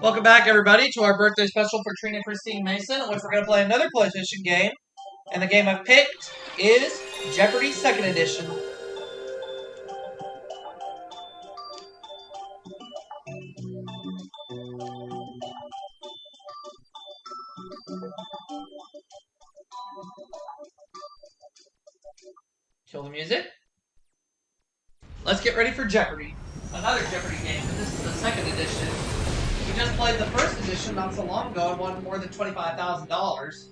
Welcome back, everybody, to our birthday special for Trina Christine Mason, in which we're going to play another PlayStation game. And the game I've picked is Jeopardy! Second Edition. Kill the music. Let's get ready for Jeopardy! Another Jeopardy game, but this is the second edition. We just played the first edition not so long ago and won more than $25,000.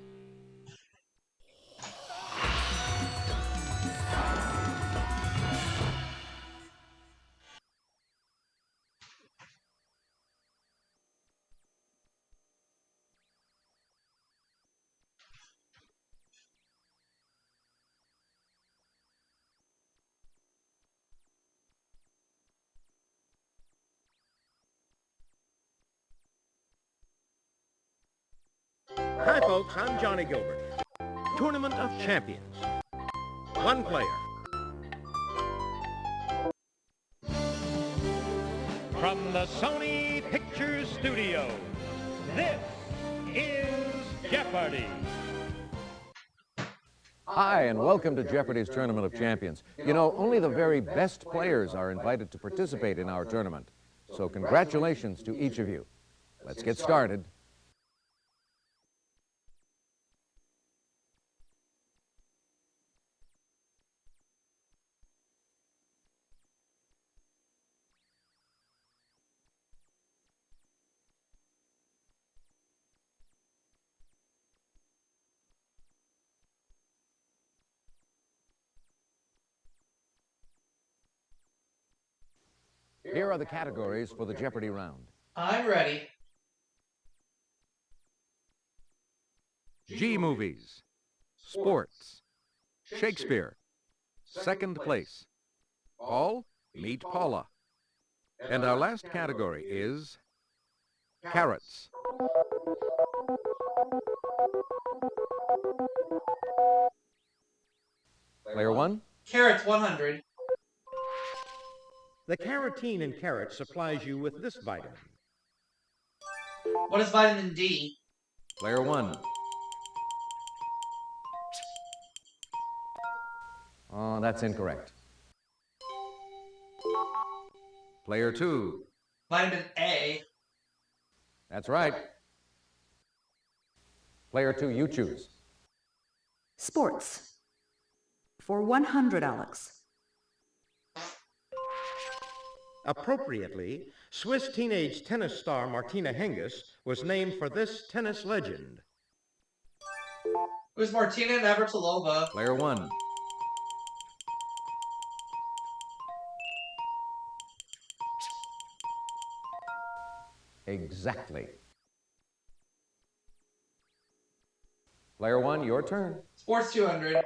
Hi folks, I'm Johnny Gilbert. Tournament of Champions. One player. From the Sony Pictures Studios, this is Jeopardy! Hi, and welcome to Jeopardy's Tournament of Champions. You know, only the very best players are invited to participate in our tournament. So congratulations to each of you. Let's get started. Here are the categories for the Jeopardy round. I'm ready. G movies, sports, Shakespeare, second place. Paul, meet Paula. And our last category is carrots. Player one? Carrots 100. The carotene in carrots supplies you with this vitamin. What is vitamin D? Player one. Oh, that's incorrect. Player two. Vitamin A. That's right. Player two, you choose. Sports. For 100, Alex. Appropriately, Swiss teenage tennis star Martina Hingis was named for this tennis legend. Who's Martina Navratilova? Player one. Exactly. Player one, your turn. Sports 200.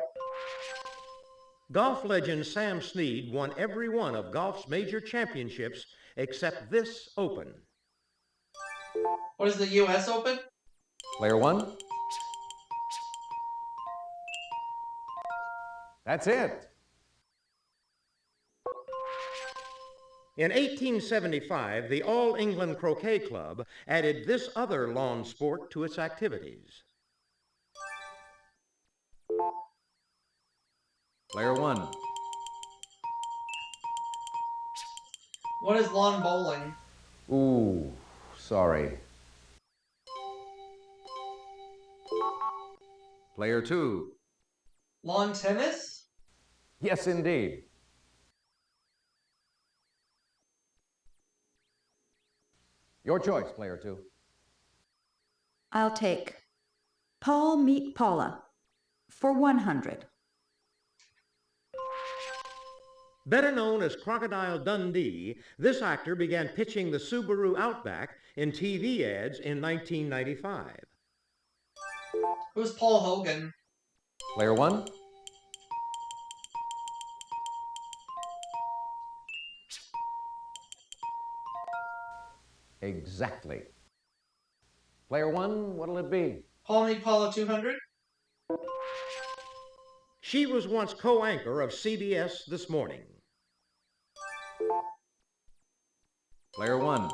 Golf legend Sam Snead won every one of golf's major championships except this Open. What is the U.S. Open? Player one. That's it. In 1875, the All England Croquet Club added this other lawn sport to its activities. Player one. What is lawn bowling? Ooh, sorry. Player two. Lawn tennis? Yes, indeed. Your choice, player two. I'll take Paul meet Paula for 100. Better known as Crocodile Dundee, this actor began pitching the Subaru Outback in TV ads in 1995. Who's Paul Hogan? Player one. Exactly. Player one, what'll it be? Paul meet Paula 200? She was once co-anchor of CBS This Morning. Player one.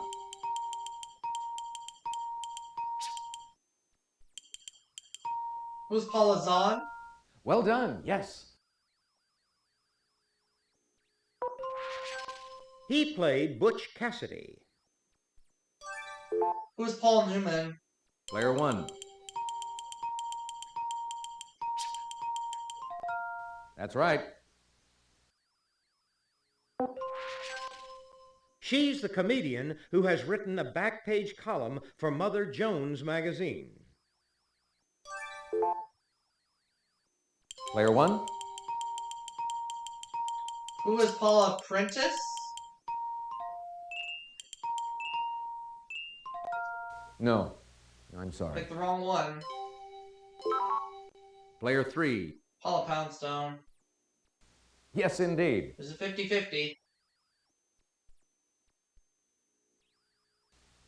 Who's Paula Zahn? Well done, yes. He played Butch Cassidy. Who's Paul Newman? Player 1. That's right. She's the comedian who has written a back-page column for Mother Jones magazine. Player 1. Who is Paula Prentice? No, I'm sorry. Picked the wrong one. Player 3. Paula Poundstone. Yes, indeed. There's a 50-50.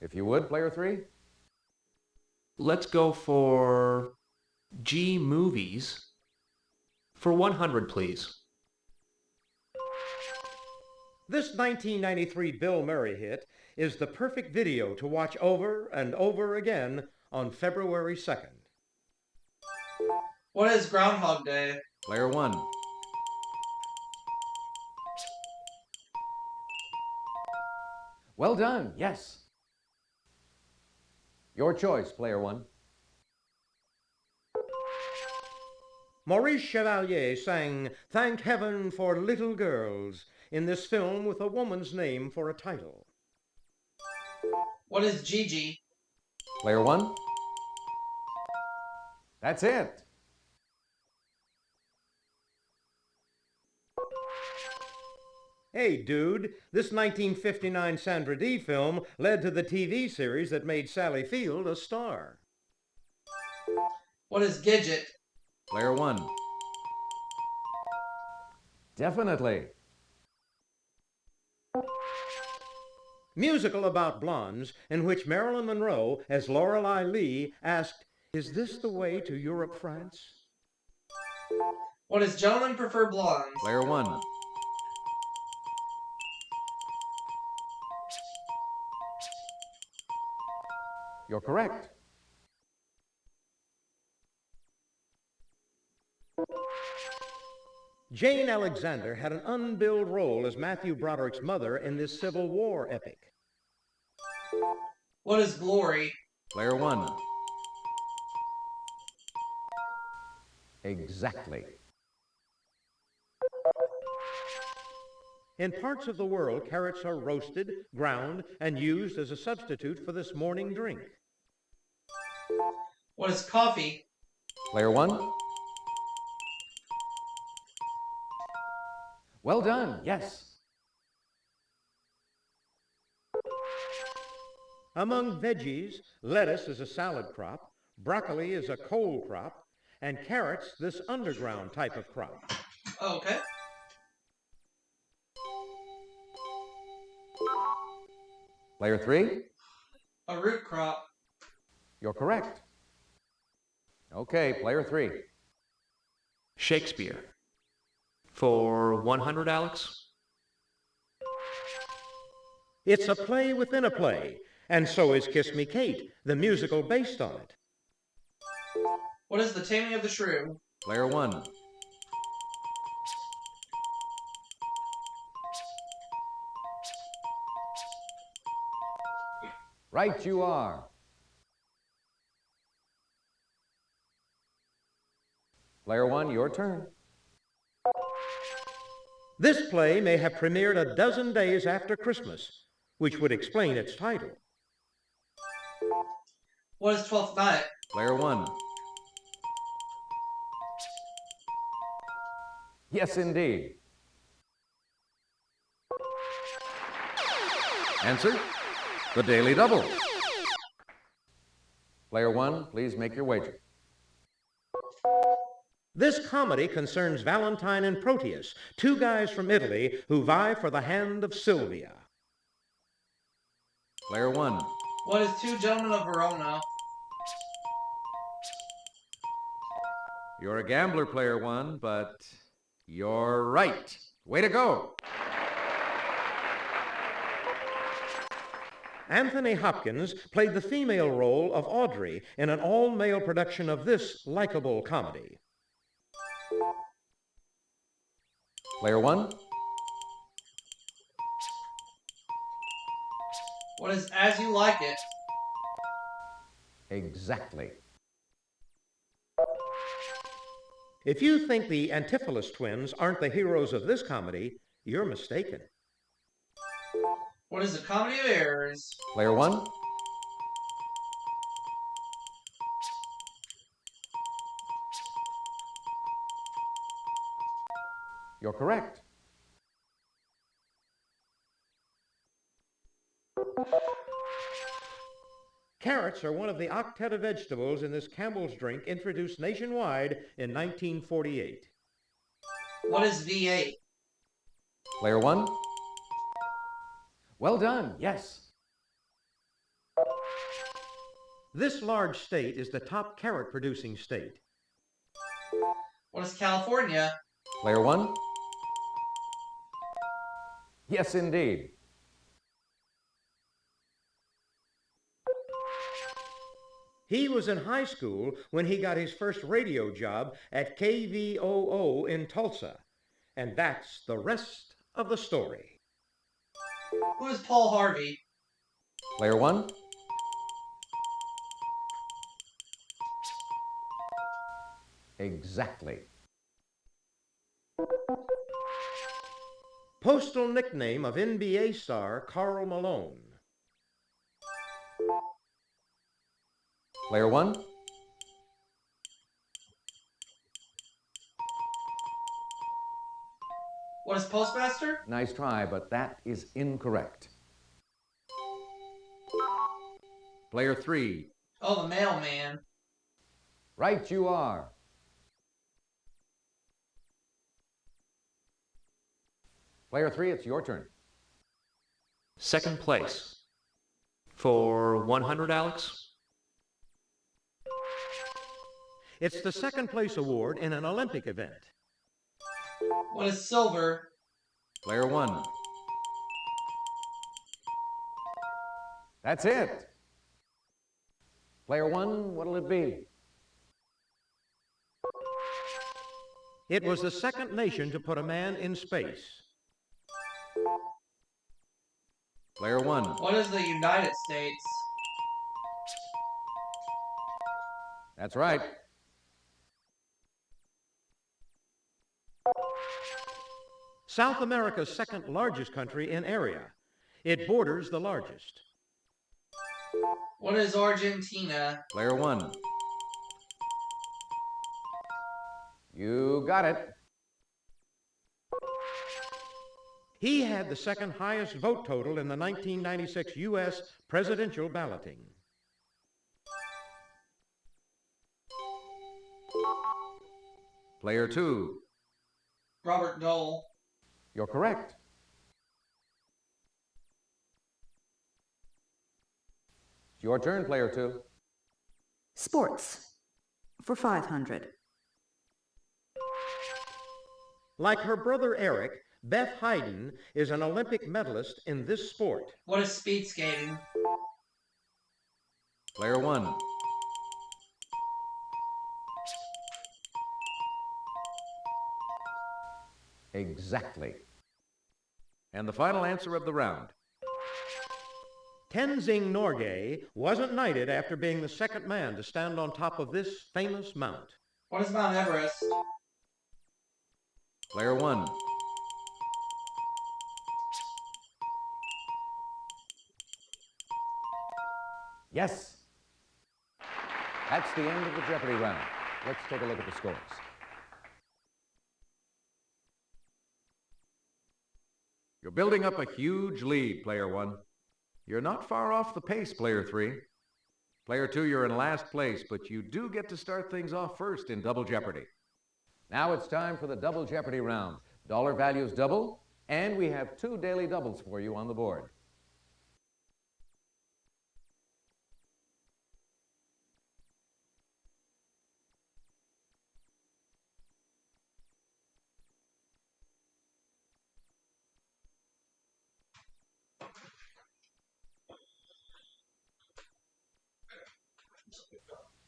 If you would, player 3. Let's go for G Movies. For 100, please. This 1993 Bill Murray hit is the perfect video to watch over and over again on February 2nd. What is Groundhog Day? Player 1. Well done, yes. Your choice, player 1. Maurice Chevalier sang Thank Heaven for Little Girls in this film with a woman's name for a title. What is Gigi? Player 1. That's it. Hey, dude, this 1959 Sandra Dee film led to the TV series that made Sally Field a star. What is Gidget? Player 1. Definitely. Musical about blondes in which Marilyn Monroe, as Lorelei Lee, asked, "Is this the way to Europe, France?" What is Gentlemen Prefer Blondes? Player 1. You're correct. Jane Alexander had an unbilled role as Matthew Broderick's mother in this Civil War epic. What is Glory? Player 1. Exactly. In parts of the world, carrots are roasted, ground, and used as a substitute for this morning drink. What is coffee? Player 1. Well done, yes. Among veggies, lettuce is a salad crop, broccoli is a cold crop, and carrots this underground type of crop. Okay. Player 3. A root crop. You're correct. Okay, player 3. Shakespeare. For 100, Alex? It's a play within a play, and so is Kiss Me Kate, the musical based on it. What is The Taming of the Shrew? Player 1. Right you are. Player 1, your turn. This play may have premiered a dozen days after Christmas, which would explain its title. What is Twelfth Night? Player 1. Yes, indeed. Answer: The Daily Double. Player 1, please make your wager. This comedy concerns Valentine and Proteus, two guys from Italy who vie for the hand of Sylvia. Player 1. What is Two Gentlemen of Verona? You're a gambler, player 1, but you're right. Way to go. Anthony Hopkins played the female role of Audrey in an all-male production of this likable comedy. Player one. What is As You Like It? Exactly. If you think the Antipholus twins aren't the heroes of this comedy, you're mistaken. What is a comedy of errors? Player one. You're correct. Carrots are one of the octet of vegetables in this Campbell's drink introduced nationwide in 1948. What is V8? Player one. Well done, yes. This large state is the top carrot-producing state. What is California? Player one. Yes, indeed. He was in high school when he got his first radio job at KVOO in Tulsa. And that's the rest of the story. Who is Paul Harvey? Player one. Exactly. Postal nickname of NBA star Karl Malone. Player one. What is Postmaster? Nice try, but that is incorrect. Player three. Oh, the mailman. Right you are. Player three, it's your turn. Second place. For 100, Alex? It's the second place award in an Olympic event. What is silver? Player one. That's it. Player one, what'll it be? It was the second nation to put a man in space. Player one. What is the United States? That's right. South America's second largest country in area. It borders the largest. What is Argentina? Player one. You got it. He had the second highest vote total in the 1996 U.S. presidential balloting. Player two. Robert Dole. You're correct. It's your turn, player two. Sports for 500. Like her brother Eric, Beth Hayden is an Olympic medalist in this sport. What is speed skating? Player one. Exactly. And the final answer of the round. Tenzing Norgay wasn't knighted after being the second man to stand on top of this famous mount. What is Mount Everest? Player one. Yes. That's the end of the Jeopardy round. Let's take a look at the scores. You're building up a huge lead, player one. You're not far off the pace, player three. Player two, you're in last place, but you do get to start things off first in Double Jeopardy. Now it's time for the Double Jeopardy round. Dollar values double, and we have 2 daily doubles for you on the board.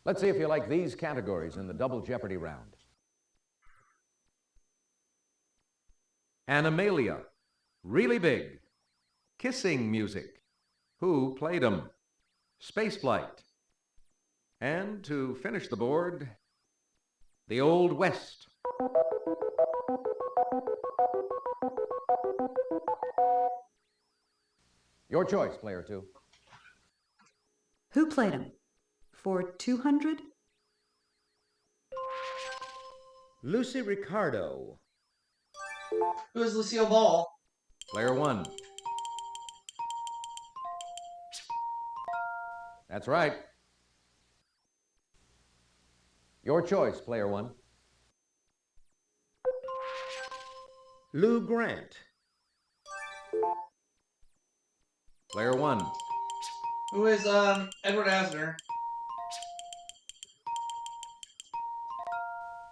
Let's see if you like these categories in the Double Jeopardy round. Animalia, really big. Kissing music, who played 'em? Spaceflight. And to finish the board, the Old West. Your choice, player 2. Who played him? For 200? Lucy Ricardo. Who is Lucille Ball? Player 1. That's right. Your choice, player 1. Lou Grant. Player 1. Who is Edward Asner?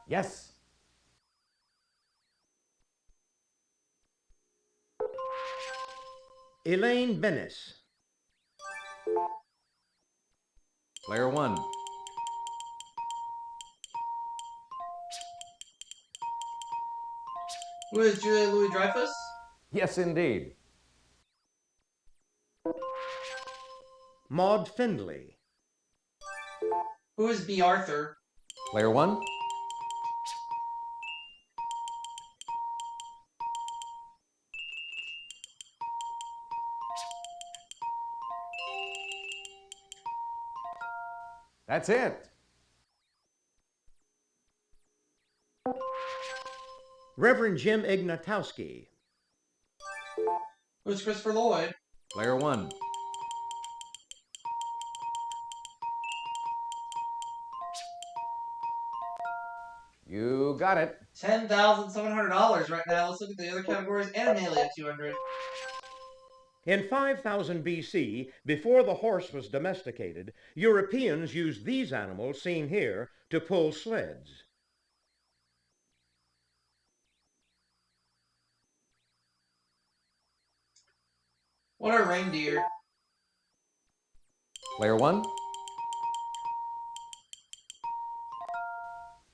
Yes. Elaine Bennis. Player 1. Who is Julia Louis-Dreyfus? Yes, indeed. Maud Findlay. Who is B. Arthur? Player 1. That's it. Reverend Jim Ignatowski. Who is Christopher Lloyd? Player 1. You got it. $10,700 right now. Let's look at the other categories. Animalia 200. In 5000 BC, before the horse was domesticated, Europeans used these animals seen here to pull sleds. What are reindeer? Player 1.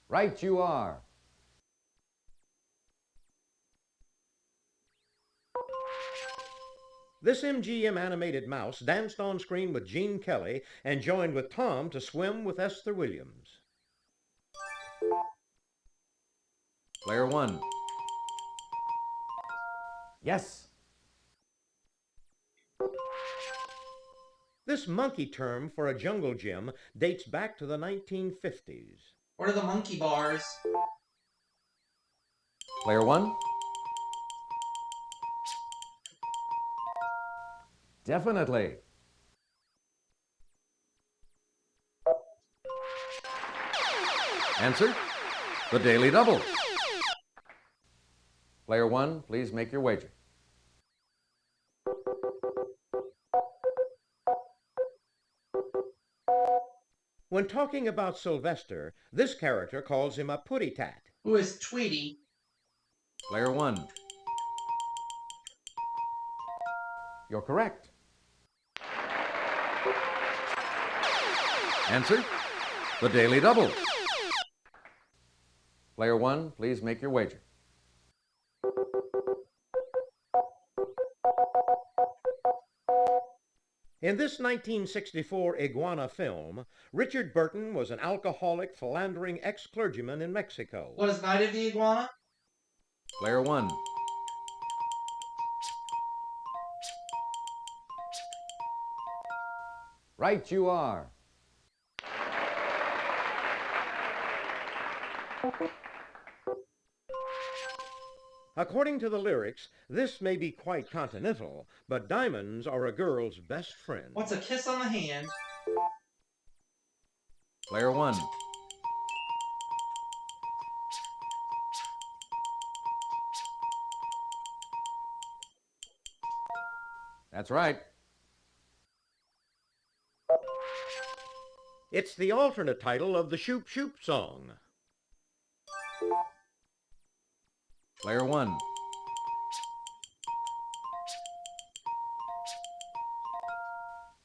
Right you are. This MGM animated mouse danced on screen with Gene Kelly and joined with Tom to swim with Esther Williams. Player 1. Yes. This monkey term for a jungle gym dates back to the 1950s. What are the monkey bars? Player 1. Definitely. Answer: the Daily Double. Player 1, please make your wager. When talking about Sylvester, this character calls him a putty-tat. Who is Tweety? Player 1. You're correct. Answer: the Daily Double. Player 1, please make your wager. In this 1964 iguana film, Richard Burton was an alcoholic, philandering ex-clergyman in Mexico. What is Night of the Iguana? Player 1. Right you are. According to the lyrics, this may be quite continental, but diamonds are a girl's best friend. What's a kiss on the hand? Player 1. That's right. It's the alternate title of the Shoop Shoop song. Player 1.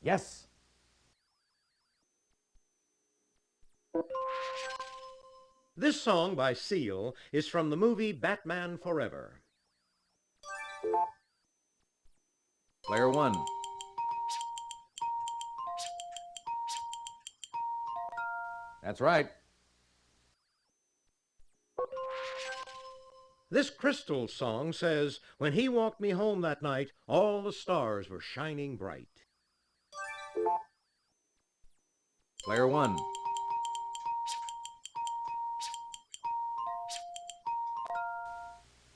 Yes. This song by Seal is from the movie Batman Forever. Player 1. That's right. This Crystal song says, when he walked me home that night, all the stars were shining bright. Player 1.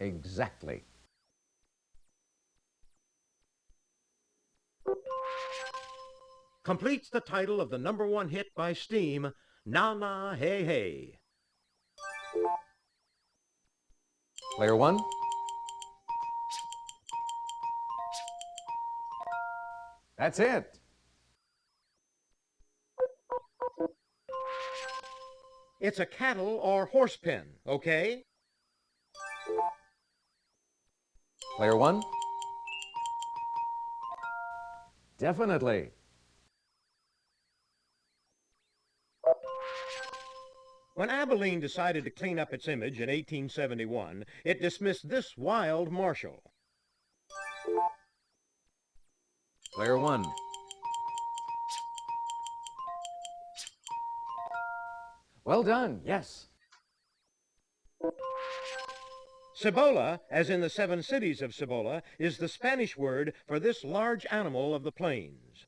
Exactly. Completes the title of the #1 hit by Steam, Na Na Hey Hey. Player 1. That's it. It's a cattle or horse pen, okay? Player 1. Definitely. When Abilene decided to clean up its image in 1871, it dismissed this wild marshal. Player 1. Well done, yes. Cibola, as in the 7 cities of Cibola, is the Spanish word for this large animal of the plains.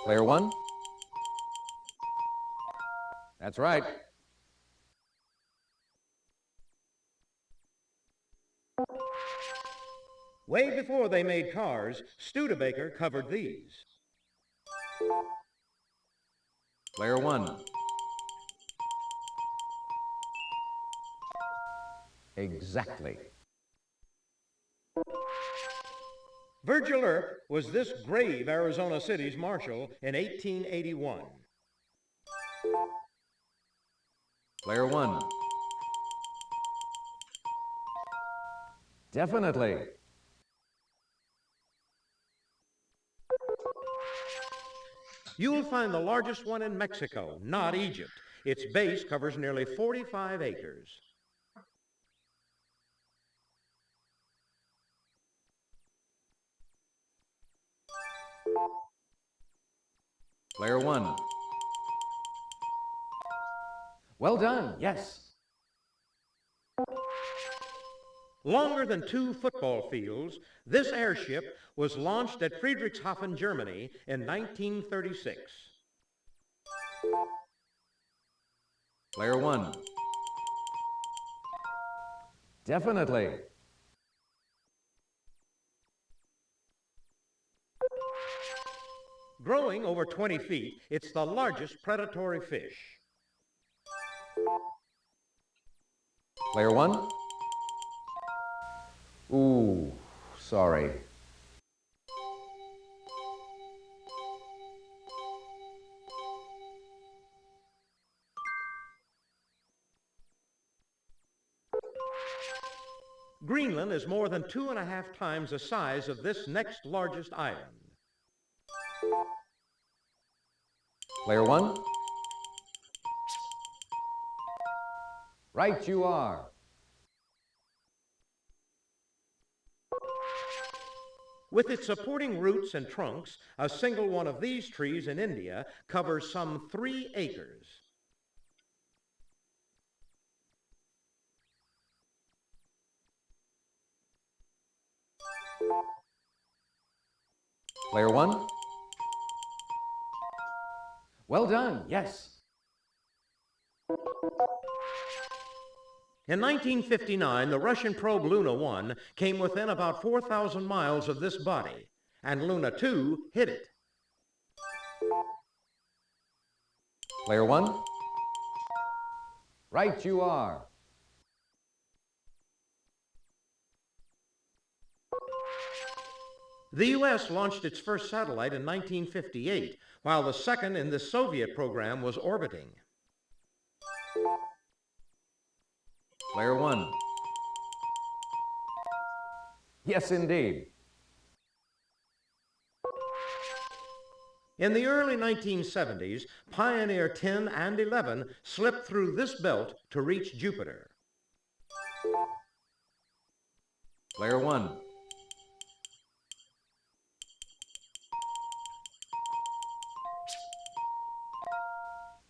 Player 1. That's right. Way before they made cars, Studebaker covered these. Player 1. Exactly. Virgil Earp was this grave Arizona city's marshal in 1881. Player 1. Definitely. You'll find the largest one in Mexico, not Egypt. Its base covers nearly 45 acres. Player 1. Well done, yes. Longer than 2 football fields, this airship was launched at Friedrichshafen, Germany in 1936. Player 1. Definitely. Growing over 20 feet, it's the largest predatory fish. Player 1. Ooh, sorry. Greenland is more than 2.5 times the size of this next largest island. Player 1. Right you are. With its supporting roots and trunks, a single one of these trees in India covers some 3 acres. Player 1. Well done, yes. In 1959, the Russian probe Luna 1 came within about 4,000 miles of this body, and Luna 2 hit it. Player 1. Right you are. The U.S. launched its first satellite in 1958, while the second in the Soviet program was orbiting. Player 1. Yes, indeed. In the early 1970s, Pioneer 10 and 11 slipped through this belt to reach Jupiter. Player 1.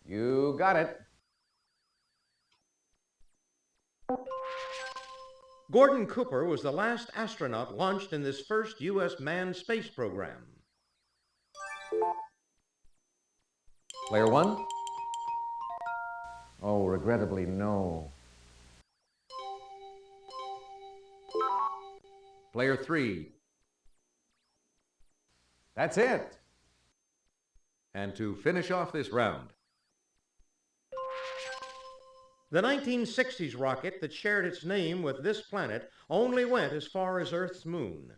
You got it. Gordon Cooper was the last astronaut launched in this first U.S. manned space program. Player 1. Oh, regrettably, no. Player 3. That's it. And to finish off this round, The 1960s rocket that shared its name with this planet only went as far as Earth's moon.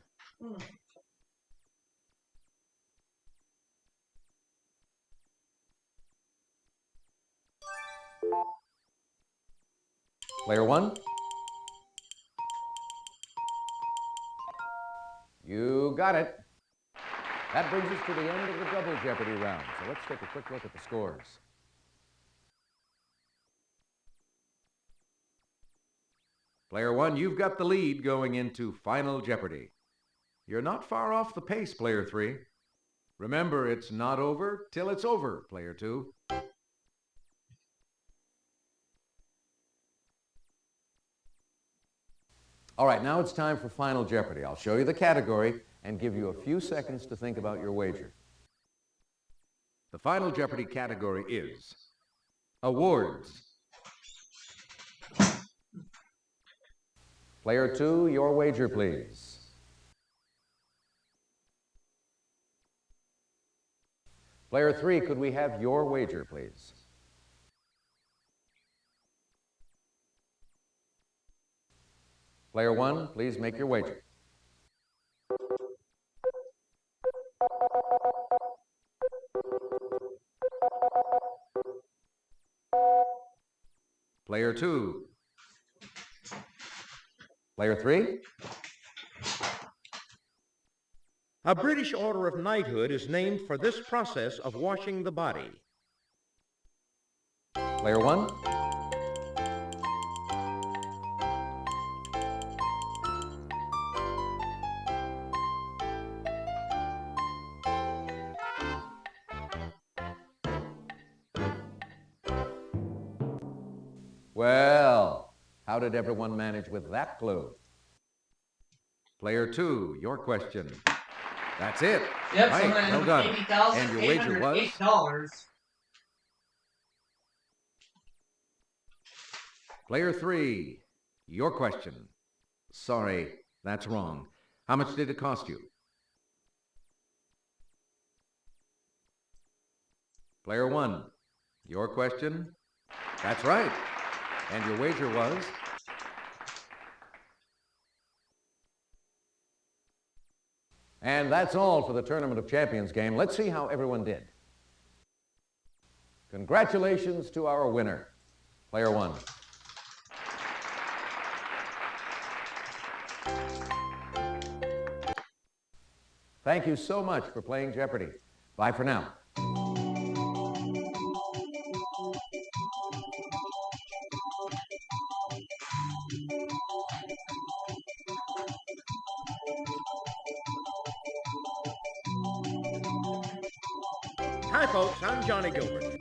Player 1. You got it. That brings us to the end of the Double Jeopardy round. So let's take a quick look at the scores. Player 1, you've got the lead going into Final Jeopardy. You're not far off the pace, Player 3. Remember, it's not over till it's over, Player 2. All right, now it's time for Final Jeopardy. I'll show you the category and give you a few seconds to think about your wager. The Final Jeopardy category is Awards. Player 2, your wager, please. Player 3, could we have your wager, please? Player 1, please make your wager. Player 2. Player 3. A British Order of Knighthood is named for this process of washing the body. Player 1. Well, how did everyone manage with that clue? Player 2, your question. That's it. Yep, Right, well done. And your wager was? $808. Player 3, your question. Sorry, that's wrong. How much did it cost you? Player 1, your question. That's right. And your wager was? And that's all for the Tournament of Champions game. Let's see how everyone did. Congratulations to our winner, Player 1. Thank you so much for playing Jeopardy. Bye for now. Hi, folks. I'm Johnny Gilbert.